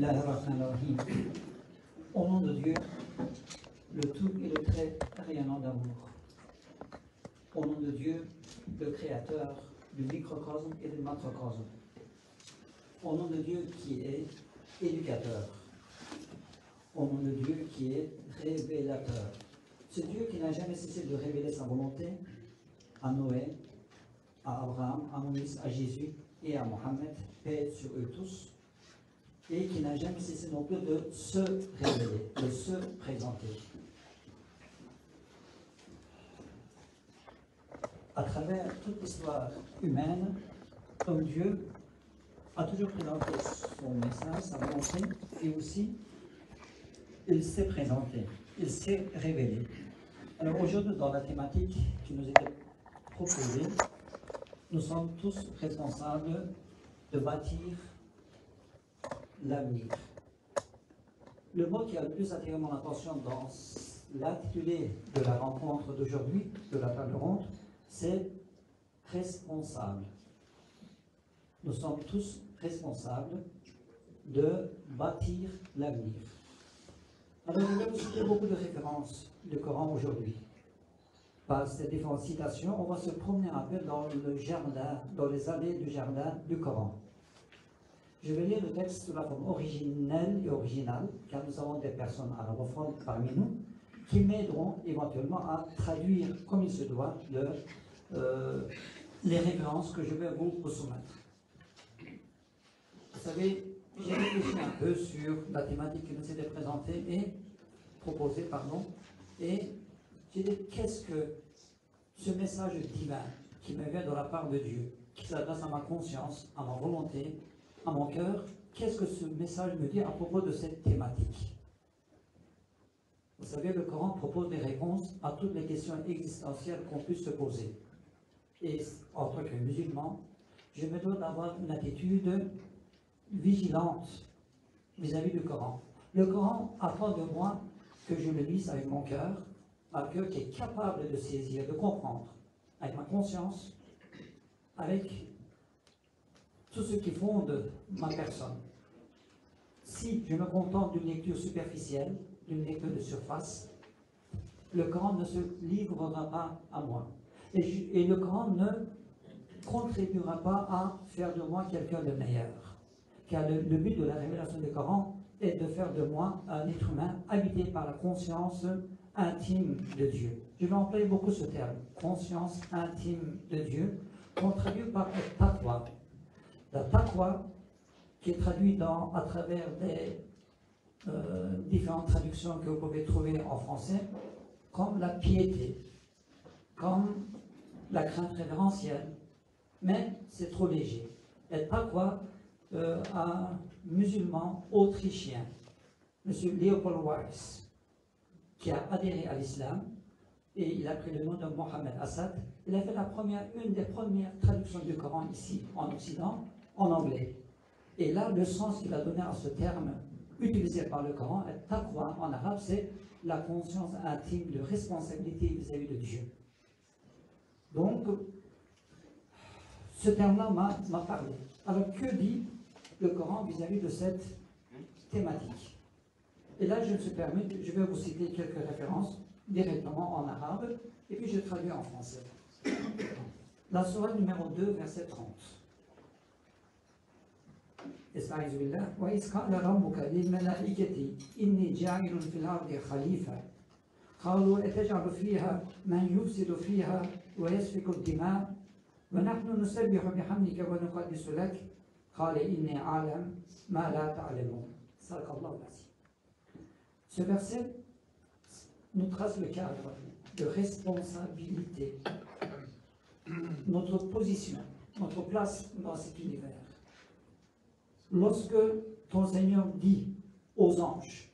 Bismillahirrahmanirrahim. Au nom de Dieu, le tout et le très rayonnant d'amour. Au nom de Dieu, le créateur du microcosme et du macrocosme. Au nom de Dieu qui est éducateur. Au nom de Dieu qui est révélateur. Ce Dieu qui n'a jamais cessé de révéler sa volonté à Noé, à Abraham, à Moïse, à Jésus et à Mohammed, paix sur eux tous, et qui n'a jamais cessé non plus de se révéler, de se présenter. À travers toute l'histoire humaine, comme Dieu a toujours présenté son message, sa volonté, et aussi il s'est présenté, il s'est révélé. Alors aujourd'hui, dans la thématique qui nous était proposée, nous sommes tous responsables de bâtir l'avenir. Le mot qui a le plus attiré mon attention dans l'intitulé de la rencontre d'aujourd'hui, de la table ronde, c'est responsable. Nous sommes tous responsables de bâtir l'avenir. Alors, je vais vous citer beaucoup de références du Coran aujourd'hui. Par ces différentes citations, on va se promener un peu dans le jardin, dans les allées du jardin du Coran. Je vais lire le texte sous la forme originelle et originale, car nous avons des personnes arabophones parmi nous qui m'aideront éventuellement à traduire comme il se doit les références que je vais vous soumettre. Vous savez, j'ai réfléchi un peu sur la thématique qui nous était présentée et proposée, et j'ai dit, qu'est-ce que ce message divin qui me vient de la part de Dieu, qui s'adresse à ma conscience, à ma volonté, à mon cœur, qu'est-ce que ce message me dit à propos de cette thématique? Vous savez, le Coran propose des réponses à toutes les questions existentielles qu'on puisse se poser. Et en tant que musulman, je me dois d'avoir une attitude vigilante vis-à-vis du Coran. Le Coran attend de moi que je le lise avec mon cœur, un cœur qui est capable de saisir, de comprendre, avec ma conscience, avec tout ce qui fonde ma personne. Si je me contente d'une lecture superficielle, d'une lecture de surface, le Coran ne se livrera pas à moi. Et le Coran ne contribuera pas à faire de moi quelqu'un de meilleur. Car le but de la révélation du Coran est de faire de moi un être humain habité par la conscience intime de Dieu. Je vais employer beaucoup ce terme, conscience intime de Dieu, qu'on traduit par taqwa. La taqwa, qui est traduite à travers des différentes traductions que vous pouvez trouver en français, comme la piété, comme la crainte révérentielle, mais c'est trop léger. Et taqwa, un musulman autrichien, M. Leopold Weiss, qui a adhéré à l'islam, et il a pris le nom de Mohammed Assad, il a fait une des premières traductions du Coran ici, en Occident, en anglais. Et là, le sens qu'il a donné à ce terme utilisé par le Coran, taqwa en arabe, c'est la conscience intime de responsabilité vis-à-vis de Dieu. Donc, ce terme-là m'a parlé. Alors, que dit le Coran vis-à-vis de cette thématique? Et là, je vais vous citer quelques références directement en arabe, et puis je traduis en français. La sourate numéro 2, verset 30. استعيذ بالله وإذ قال ربك للملائكة إني جاعل في الأرض خليفة قالوا أتجعل فيها من يفسد فيها ويسفك الدماء ونحن نسبح بحمدك ونقدس لك قال إني أعلم ما لا تعلمون صدق الله العظيم. Ce verset nous trace le cadre de responsabilité, notre position, notre place dans cet univers. Lorsque ton Seigneur dit aux anges,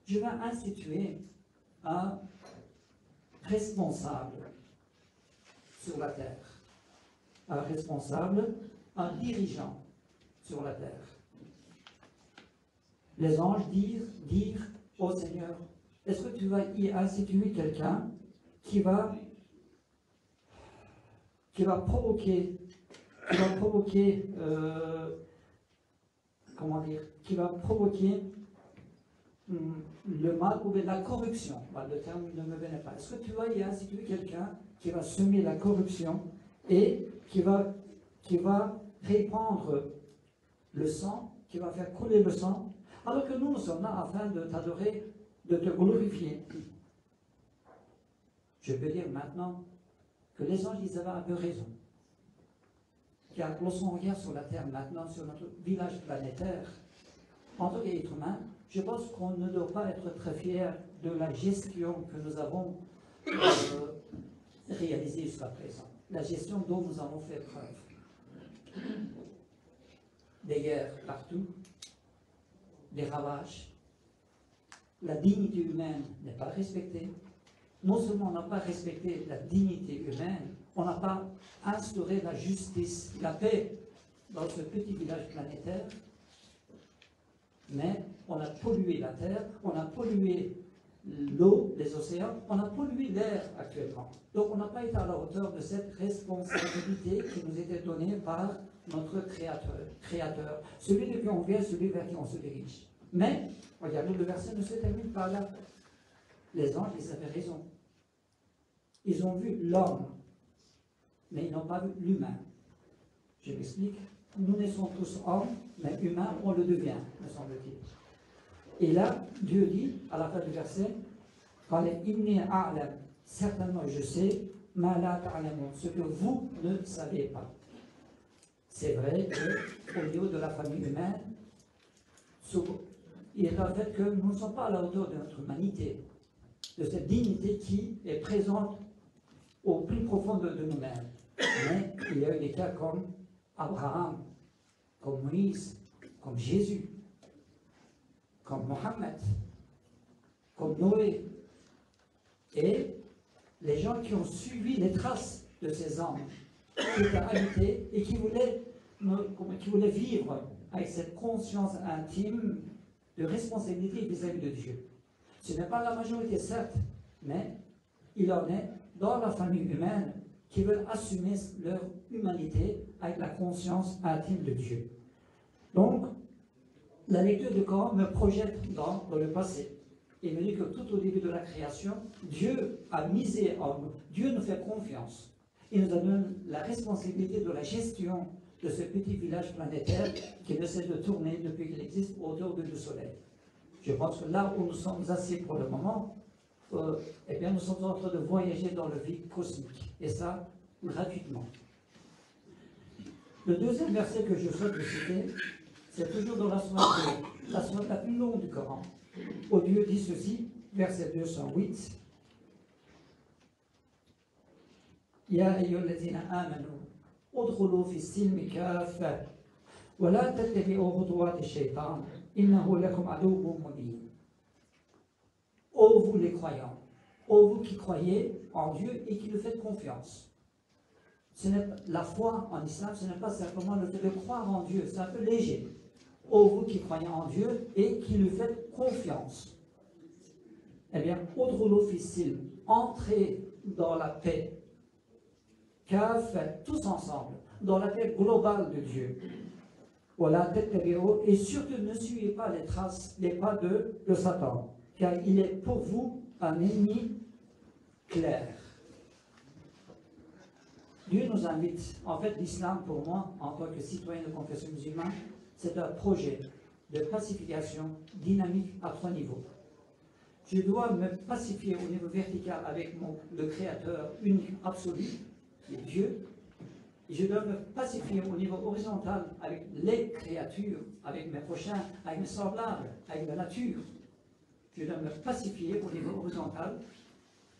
je vais instituer un responsable sur la terre, un responsable, un dirigeant sur la terre. Les anges dirent au Seigneur, est-ce que tu vas y instituer quelqu'un qui va provoquer comment dire, qui va provoquer le mal ou bien la corruption. Bah, le terme ne me venait pas. Est-ce que tu vas y instituer quelqu'un qui va semer la corruption et qui va répandre le sang, qui va faire couler le sang, alors que nous sommes là afin de t'adorer, de te glorifier. Je peux dire maintenant que les anges, ils avaient un peu raison. Car lorsqu'on regarde sur la Terre maintenant, sur notre village planétaire, en tant qu'être humain, je pense qu'on ne doit pas être très fier de la gestion que nous avons réalisée jusqu'à présent. La gestion dont nous avons fait preuve. Des guerres partout, des ravages. La dignité humaine n'est pas respectée. Non seulement on n'a pas respecté la dignité humaine, on n'a pas instauré la justice, la paix dans ce petit village planétaire, mais on a pollué la terre, on a pollué l'eau, les océans, on a pollué l'air actuellement. Donc on n'a pas été à la hauteur de cette responsabilité qui nous était donnée par notre créateur. Celui de qui on vient, celui vers qui on se dirige. Mais, regardez, le verset ne se termine pas là. Les anges, ils avaient raison. Ils ont vu l'homme, mais ils n'ont pas vu l'humain. Je m'explique. Nous naissons tous hommes, mais humains, on le devient, me semble-t-il. Et là, Dieu dit, à la fin du verset, certainement je sais, ce que vous ne savez pas. C'est vrai qu'au niveau de la famille humaine, il est en fait que nous ne sommes pas à la hauteur de notre humanité, de cette dignité qui est présente au plus profond de nous-mêmes. Mais il y a eu des cas comme Abraham, comme Moïse, comme Jésus, comme Mohammed, comme Noé, et les gens qui ont suivi les traces de ces hommes qui étaient habités et qui voulaient vivre avec cette conscience intime de responsabilité vis-à-vis de Dieu. Ce n'est pas la majorité, certes, mais il en est dans la famille humaine qui veulent assumer leur humanité avec la conscience intime de Dieu. Donc, la lecture du Coran me projette dans le passé. Il me dit que tout au début de la création, Dieu a misé en nous. Dieu nous fait confiance. Il nous donne la responsabilité de la gestion de ce petit village planétaire qui ne cesse de tourner depuis qu'il existe autour du Soleil. Je pense que là où nous sommes assis pour le moment, eh bien, nous sommes en train de voyager dans le vide cosmique. Et ça, gratuitement. Le deuxième verset que je souhaite citer, c'est toujours dans la sourate la plus longue du Coran, où Dieu dit ceci, verset 208. Ya ayyuhallazina amanu, udkhulu fi silmi kaffa, wa la tattabi'u khutuwati shaytan, innahu lakum aduwwun mubin. Ô vous les croyants, ô vous qui croyez en Dieu et qui le faites confiance. La foi en islam, ce n'est pas simplement le fait de croire en Dieu, c'est un peu léger. Ô vous qui croyez en Dieu et qui lui faites confiance. Eh bien, udkhulu fi silm, entrez dans la paix. Kaf, tous ensemble, dans la paix globale de Dieu. Voilà, et surtout ne suivez pas les traces, les pas de Satan, car il est pour vous un ennemi clair. Dieu nous invite, en fait l'islam pour moi, en tant que citoyen de confession musulmane, c'est un projet de pacification dynamique à 3 niveaux. Je dois me pacifier au niveau vertical avec le Créateur unique, absolu, qui est Dieu. Et je dois me pacifier au niveau horizontal avec les créatures, avec mes prochains, avec mes semblables, avec la nature. Je dois me pacifier au niveau horizontal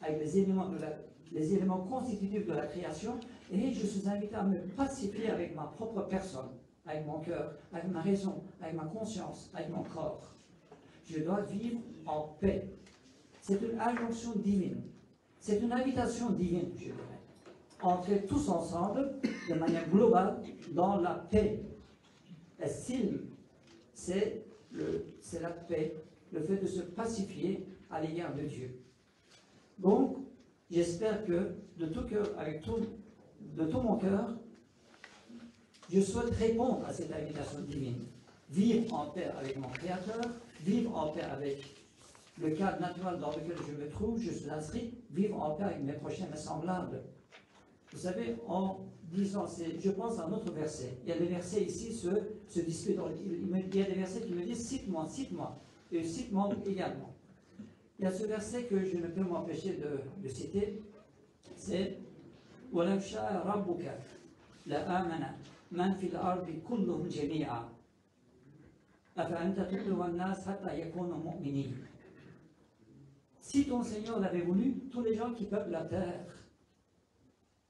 avec les éléments constitutifs de la création, et je suis invité à me pacifier avec ma propre personne, avec mon cœur, avec ma raison, avec ma conscience, avec mon corps. Je dois vivre en paix. C'est une injonction divine. C'est une invitation divine, je dirais. Entrer tous ensemble, de manière globale, dans la paix. La silm, c'est la paix, le fait de se pacifier à l'égard de Dieu. Donc, j'espère que de tout cœur, de tout mon cœur, je souhaite répondre à cette invitation divine. vivre en paix avec mon Créateur, vivre en paix avec le cadre naturel dans lequel je me trouve, je suis inscrit, vivre en paix avec mes prochains semblables. Vous savez, en disant, je pense à un autre verset. Il y a des versets ici se disputent. Il y a des versets qui me disent cite-moi, cite-moi, et cite-moi également. Il y a ce verset que je ne peux m'empêcher de citer, c'est وَلَوْ شَاءَ رَبُّكَ لَآمَنَ مَنْ فِي الْأَرْضِ كُلُّهُمْ جَمِيعًا أَفَأَنْتَ تُكْرِهُ النَّاسَ حَتَّى يَكُونُوا مُؤْمِنِينَ. Si ton Seigneur l'avait voulu, tous les gens qui peuplent la terre,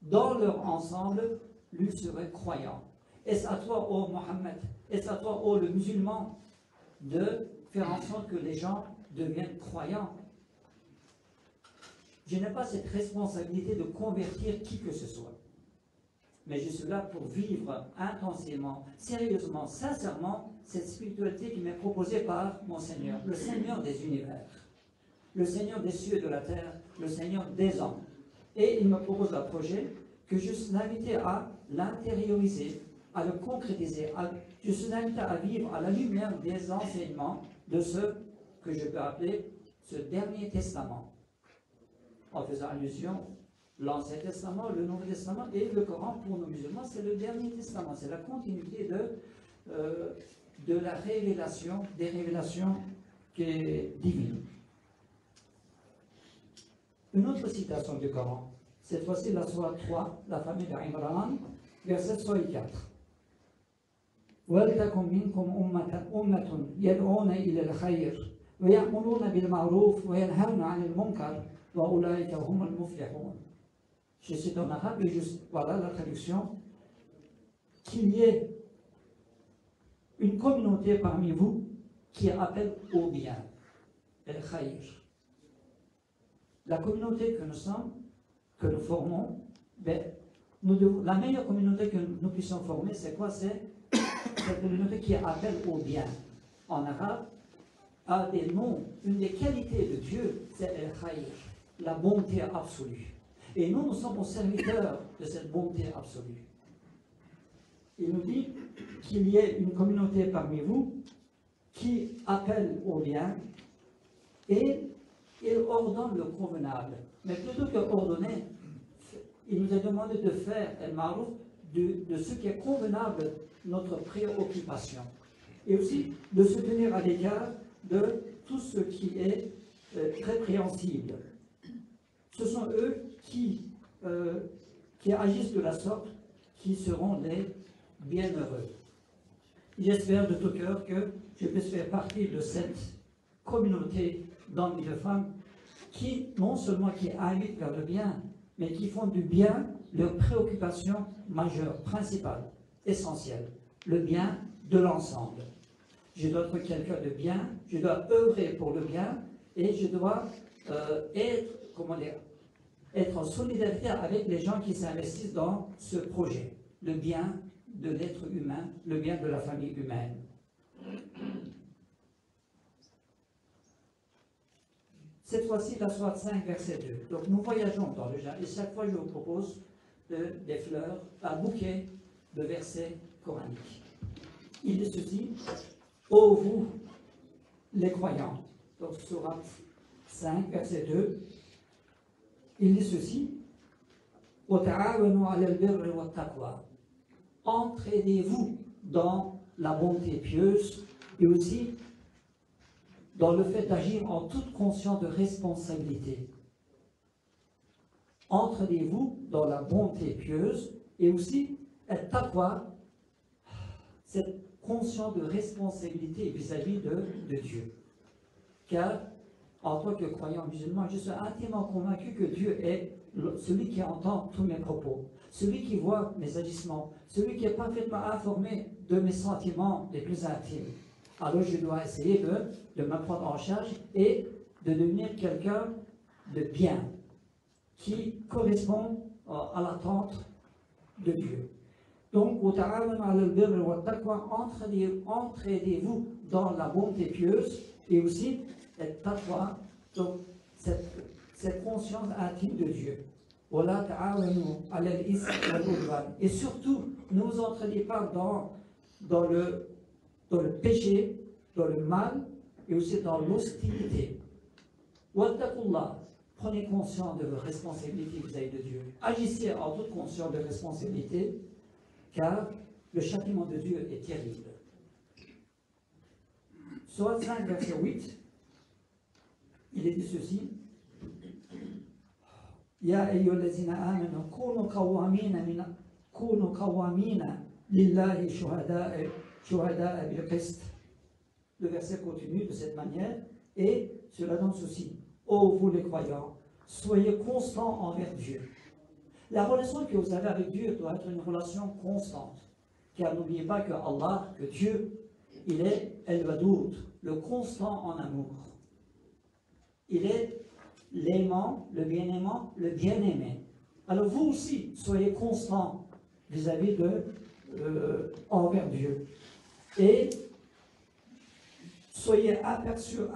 dans leur ensemble, lui seraient croyants. Est-ce à toi, ô Mohammed, est-ce à toi, ô le musulman, de faire en sorte que les gens deviennent croyants? Je n'ai pas cette responsabilité de convertir qui que ce soit. Mais je suis là pour vivre intensément, sérieusement, sincèrement, cette spiritualité qui m'est proposée par mon Seigneur, le Seigneur des univers, le Seigneur des cieux et de la terre, le Seigneur des hommes. Et il me propose un projet que je suis invité à l'intérioriser, à le concrétiser. Je suis invité à vivre à la lumière des enseignements de ce que je peux appeler ce dernier testament, en faisant allusion l'Ancien Testament, le Nouveau Testament et le Coran pour nos musulmans, c'est le dernier testament, c'est la continuité de la révélation, des révélations divines. Une autre citation du Coran, cette fois-ci la sourate 3, la famille d'Imran, verset 64. وَلْتَكُنْ مِنْكُمْ أُمَّةٌ يَدْعُونَ إِلَى الْخَيْرِ وَيَأْمُرُونَ بِالْمَعْرُوفِ وَيَنْهَوْنَ عَنِ الْمُنكَرِ وَأُولَٰئِكَ هُمُ الْمُفْلِحُونَ. Je cite en arabe et voilà la traduction. Qu'il y ait une communauté parmi vous qui appelle au bien, el-khayr. La communauté que nous sommes, que nous formons, la meilleure communauté que nous puissions former, c'est quoi? C'est cette communauté qui appelle au bien. En arabe, a des noms, une des qualités de Dieu, c'est el-khayr, la bonté absolue. Et nous, nous sommes au serviteur de cette bonté absolue. Il nous dit qu'il y ait une communauté parmi vous qui appelle au bien et il ordonne le convenable. Mais plutôt que ordonner, il nous est demandé de faire el-ma'rouf de ce qui est convenable, notre préoccupation. Et aussi de se tenir à l'égard de tout ce qui est répréhensible. Ce sont eux qui agissent de la sorte qui seront les bienheureux. J'espère de tout cœur que je puisse faire partie de cette communauté d'hommes et de femmes qui, non seulement qui invitent vers le bien, mais qui font du bien leur préoccupation majeure, principale, essentielle, le bien de l'ensemble. Je dois être quelqu'un de bien, je dois œuvrer pour le bien et je dois être en solidarité avec les gens qui s'investissent dans ce projet, le bien de l'être humain, le bien de la famille humaine. Cette fois-ci, la sourate 5, verset 2. Donc nous voyageons dans le jardin et chaque fois je vous propose des fleurs, un bouquet de versets coraniques. Il dit ceci: ô vous, les croyants. Donc sourate 5, verset 2. Il dit ceci: entraînez-vous dans la bonté pieuse et aussi dans le fait d'agir en toute conscience de responsabilité. Entraînez-vous dans la bonté pieuse et aussi taqwa, cette conscience de responsabilité vis-à-vis de Dieu. Car en tant que croyant musulman, je suis intimement convaincu que Dieu est celui qui entend tous mes propos, celui qui voit mes agissements, celui qui est parfaitement informé de mes sentiments les plus intimes. Alors je dois essayer de me prendre en charge et de devenir quelqu'un de bien, qui correspond à l'attente de Dieu. Donc, entraînez-vous dans la bonté pieuse et aussi taqwa, donc cette conscience intime de Dieu. Et surtout, ne vous entraînez pas dans dans le péché, dans le mal et aussi dans l'hostilité. Wattaqullah, prenez conscience de vos responsabilités vis-à-vis de Dieu. Agissez en toute conscience de responsabilité, car le châtiment de Dieu est terrible. Sourate 5, verset 8, il est dit ceci. Ya ayyuhallazina amanu kunu qawwamina lillahi shuhada'a bil qist. Le verset continue de cette manière et cela donne ceci. Ô vous les croyants, soyez constants envers Dieu. La relation que vous avez avec Dieu doit être une relation constante. Car n'oubliez pas que Allah, que Dieu, il est El-Wadoud, le constant en amour. Il est l'aimant, le bien-aimant, le bien-aimé. Alors vous aussi, soyez constants vis-à-vis envers Dieu. Et soyez aperçus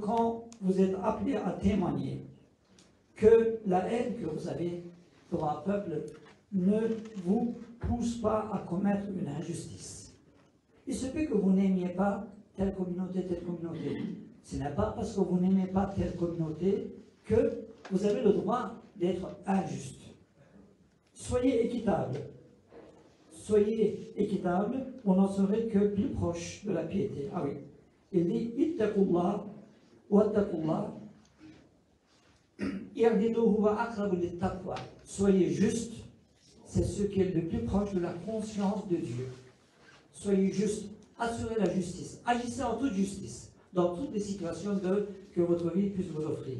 quand vous êtes appelés à témoigner que la haine que vous avez pour un peuple ne vous pousse pas à commettre une injustice. Il se peut que vous n'aimiez pas telle communauté. Ce n'est pas parce que vous n'aimez pas telle communauté que vous avez le droit d'être injuste. Soyez équitable. Soyez équitable, on n'en serait que plus proche de la piété. Ah oui. Il dit Ittaqullah wattaqullah i'dilu huwa aqrabu lit-taqwa. Soyez juste, c'est ce qui est le plus proche de la conscience de Dieu. Soyez juste, assurez la justice, agissez en toute justice, dans toutes les situations que votre vie puisse vous offrir.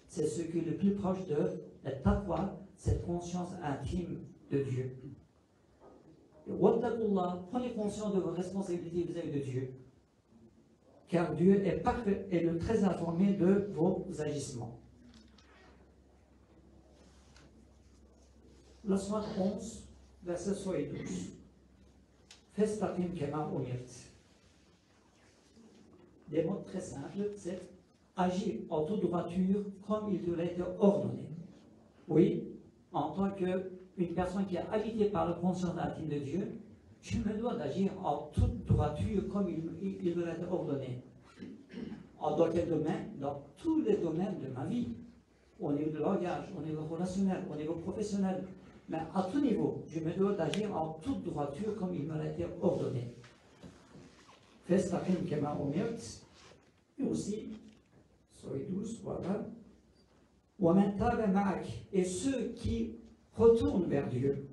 C'est ce qui est le plus proche de la taqwa, cette conscience intime de Dieu. Wattaqullah, prenez conscience de vos responsabilités vis-à-vis de Dieu, car Dieu est parfait et le très informé de vos agissements. La sourate 11, verset 72. Fastaqim kama umirt. Des mots très simples, c'est agir en toute droiture comme il te l'a été ordonné. Oui, en tant qu'une personne qui est habitée par la conscience intime de Dieu, je me dois d'agir en toute droiture comme il me l'a été ordonné. Dans quel domaine? Dans tous les domaines de ma vie. Au niveau de langage, au niveau relationnel, au niveau professionnel. Mais à tout niveau, je me dois d'agir en toute droiture comme il me l'a été ordonné. Fastaqim kama umirt. Et aussi, soyez douce, voilà. وَمَنْ تَابَ مَعَكَ. Et ceux qui retournent vers Dieu.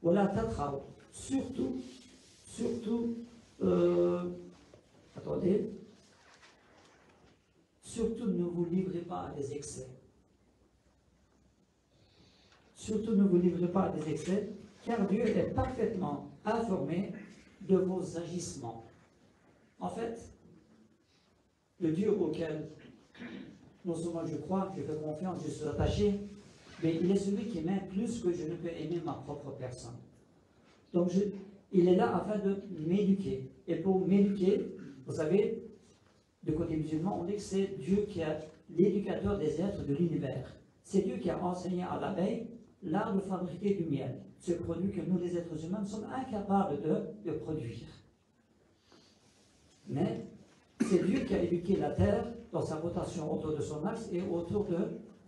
وَلَا تَطْغَوْا. Surtout, attendez, surtout ne vous livrez pas à des excès. Surtout ne vous livrez pas à des excès, car Dieu est parfaitement informé de vos agissements. En fait, le Dieu auquel non seulement je crois, je fais confiance, je suis attaché, mais il est celui qui m'aime plus que je ne peux aimer ma propre personne. Donc il est là afin de m'éduquer. Et pour m'éduquer, vous savez, du côté musulman, on dit que c'est Dieu qui est l'éducateur des êtres de l'univers. C'est Dieu qui a enseigné à l'abeille l'art de fabriquer du miel, ce produit que nous, les êtres humains, sommes incapables de produire. Mais c'est Dieu qui a éduqué la Terre dans sa rotation autour de son axe et autour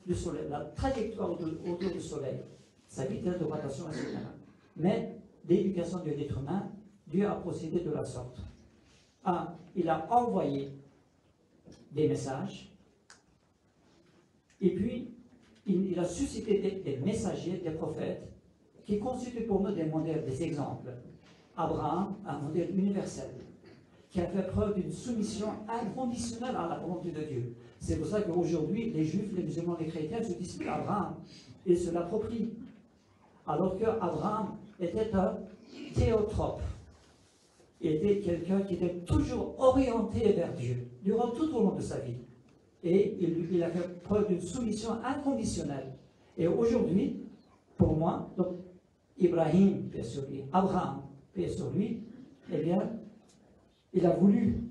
du Soleil, la trajectoire autour du Soleil, sa vitesse de rotation, etc. Mais l'éducation de l'être humain, Dieu a procédé de la sorte. Il a envoyé des messages, et puis il a suscité des messagers, des prophètes, qui constituent pour nous des modèles, des exemples. Abraham, un modèle universel, qui a fait preuve d'une soumission inconditionnelle à la volonté de Dieu. C'est pour ça qu'aujourd'hui, les Juifs, les musulmans, les chrétiens se disputent Abraham et se l'approprient. Alors qu'Abraham était un théotrope. Il était quelqu'un qui était toujours orienté vers Dieu, durant tout au long de sa vie. Et il a fait preuve d'une soumission inconditionnelle. Et aujourd'hui, pour moi, donc, Ibrahim, paix sur lui, Abraham, paix sur lui, eh bien, il a voulu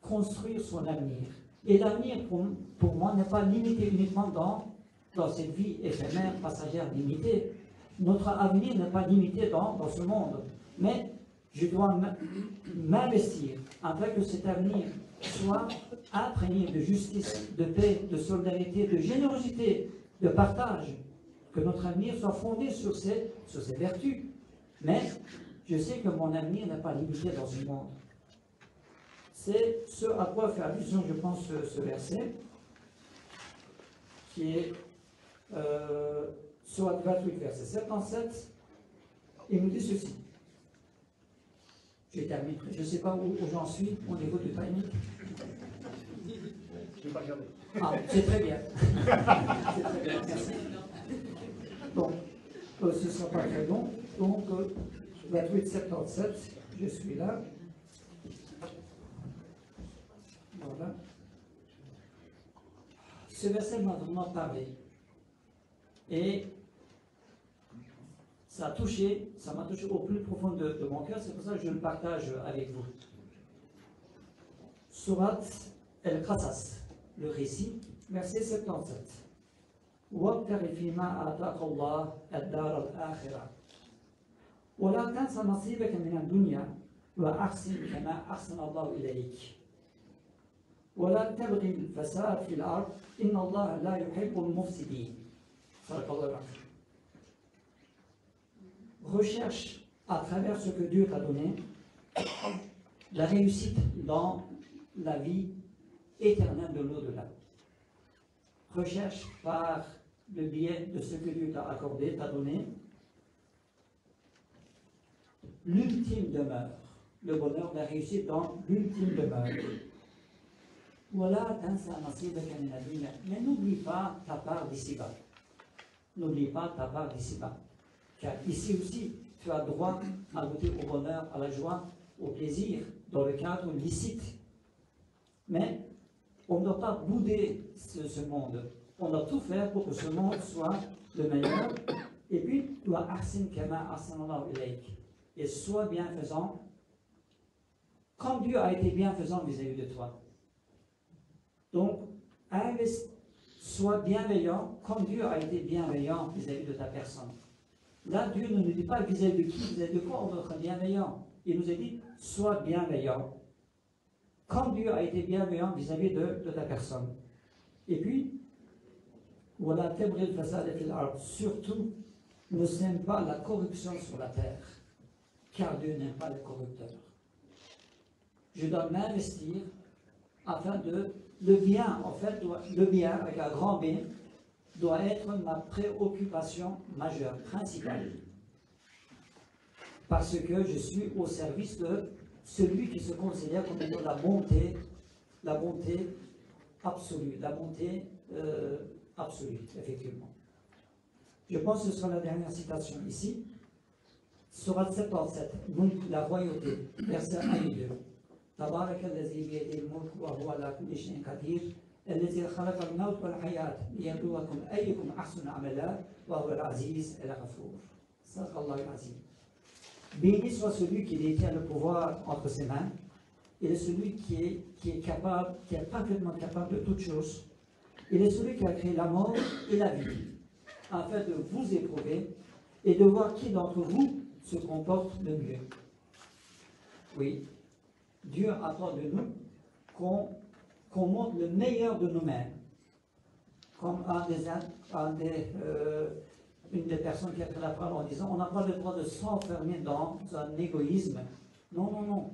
construire son avenir. Et l'avenir, pour moi, n'est pas limité uniquement dans cette vie éphémère, passagère, limitée. Notre avenir n'est pas limité dans ce monde. Mais Je dois m'investir afin que cet avenir soit imprégné de justice, de paix, de solidarité, de générosité, de partage. Que notre avenir soit fondé sur ces vertus. Mais je sais que mon avenir n'est pas limité dans ce monde. C'est ce à quoi fait allusion, je pense, ce verset, qui est Sourate 28, verset 77. Il nous dit ceci. J'ai terminé. Je ne sais pas où j'en suis au niveau du timing. Je ne vais pas regarder. Ah, c'est très bien. C'est très bien, merci. Donc, ce ne sera pas très long. Donc, 28, 77, je suis là. Voilà. Ce verset m'a vraiment parlé. Et ça m'a touché au plus profond de mon cœur, c'est pour ça que je le partage avec vous. Sourate El-Qasas, le récit, verset 77. وابتغ فيما آتاك الله الدار الآخرة ولا تنس نصيبك من الدنيا وأحسن كما أحسن الله إليك ولا تبغي الفساد في الأرض إن الله لا يحب المفسدين. صدق الله العظيم. Recherche à travers ce que Dieu t'a donné la réussite dans la vie éternelle de l'au-delà. Recherche par le biais de ce que Dieu t'a accordé, t'a donné, l'ultime demeure, le bonheur, la réussite dans l'ultime demeure. Voilà, mais n'oublie pas ta part d'ici-bas. N'oublie pas ta part d'ici-bas. Car ici aussi, tu as droit à goûter au bonheur, à la joie, au plaisir, dans le cadre licite. Mais on ne doit pas bouder ce monde. On doit tout faire pour que ce monde soit le meilleur. Et puis, tu dois et sois bienfaisant comme Dieu a été bienfaisant vis-à-vis de toi. Donc, sois bienveillant comme Dieu a été bienveillant vis-à-vis de ta personne. Là, Dieu ne nous dit pas vis-à-vis de qui, vis-à-vis de quoi on doit être bienveillant. Il nous a dit, sois bienveillant comme Dieu a été bienveillant vis-à-vis de ta personne. Et puis, voilà, surtout, ne sème pas la corruption sur la terre, car Dieu n'aime pas les corrupteurs. Je dois m'investir afin de... Le bien, en fait, le bien, avec un grand B, doit être ma préoccupation majeure, principale. Parce que je suis au service de celui qui se considère comme étant la bonté absolue, absolue, effectivement. Je pense que ce sera la dernière citation ici. Sourate 77, la royauté, verset 1 et 2. تبارك الذي بيده الملك وهو على كل شيء قدير الذي خلق الموت والحياة ليبلوكم أيكم أحسن عملا وهو العزيز الغفور. صدق الله العظيم. Béni soit celui qui détient le pouvoir entre ses mains, il est celui qui est capable, qui est parfaitement capable de toutes choses. Il est celui qui a créé la mort et la vie, afin de vous éprouver et de voir qui d'entre vous se comporte le mieux. Oui, Dieu attend de nous qu'on montre le meilleur de nous-mêmes. Comme une des personnes qui a pris la parole en disant, on n'a pas le droit de s'enfermer dans un égoïsme. Non, non, non.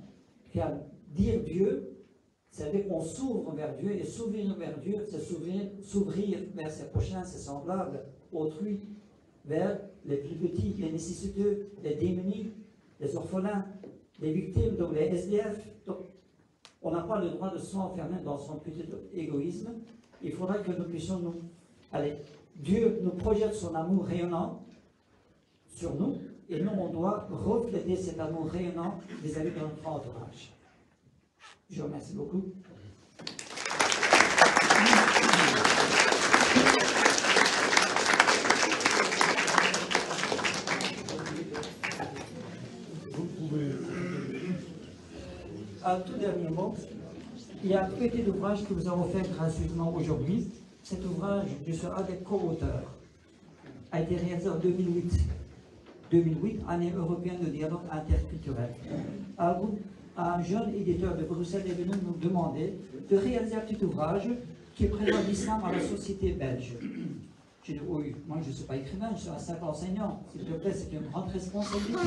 Car dire Dieu, c'est-à-dire qu'on s'ouvre vers Dieu, et s'ouvrir vers Dieu, c'est s'ouvrir vers ses prochains, ses semblables, autrui, vers les plus petits, les nécessiteux, les démunis, les orphelins, les victimes, donc les SDF. Donc, on n'a pas le droit de s'enfermer dans son petit égoïsme. Il faudra que nous puissions nous... Allez, Dieu nous projette son amour rayonnant sur nous, et nous, on doit refléter cet amour rayonnant vis-à-vis de notre entourage. Je vous remercie beaucoup. Un tout dernier mot, il y a un petit ouvrage que nous avons fait gratuitement aujourd'hui. Cet ouvrage, je suis un des co-auteurs, a été réalisé en 2008. 2008, année européenne de dialogue interculturel. À un jeune éditeur de Bruxelles est venu nous demander de réaliser un petit ouvrage qui présente l'islam à la société belge. J'ai dit, oui, moi je ne suis pas écrivain, je suis un simple enseignant. S'il te plaît, c'est une grande responsabilité.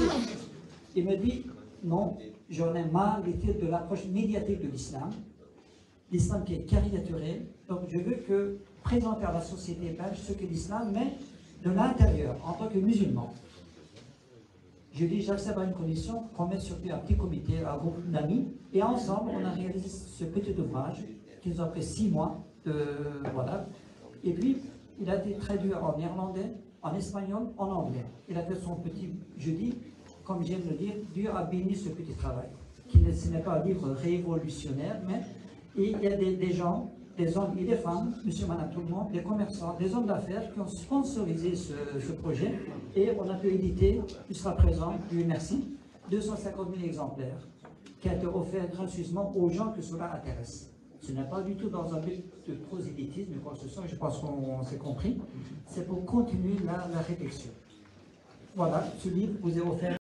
Il me dit, non, j'en ai marre de l'approche médiatique de l'islam qui est caricaturé. Donc je veux que présenter à la société belge ce qu'est l'islam, mais de l'intérieur, en tant que musulman. Je dis, j'accepte à une condition qu'on mette sur pied un petit comité, un groupe d'amis, et ensemble, on a réalisé ce petit ouvrage qui nous a pris 6 mois. Voilà. Et puis, il a été traduit en néerlandais, en espagnol, en anglais. Il a fait son petit jeudi, comme j'aime le dire, Dieu a béni ce petit travail. Ce n'est pas un livre révolutionnaire, mais il y a des gens, des hommes et des femmes, monsieur, madame, tout le monde, des commerçants, des hommes d'affaires qui ont sponsorisé ce projet et on a pu éditer, il sera présent, Dieu merci, 250 000 exemplaires qui a été offert gratuitement aux gens que cela intéresse. Ce n'est pas du tout dans un but de prosélytisme, quoi que ce soit, je pense qu'on s'est compris, c'est pour continuer la réflexion. Voilà, ce livre vous est offert.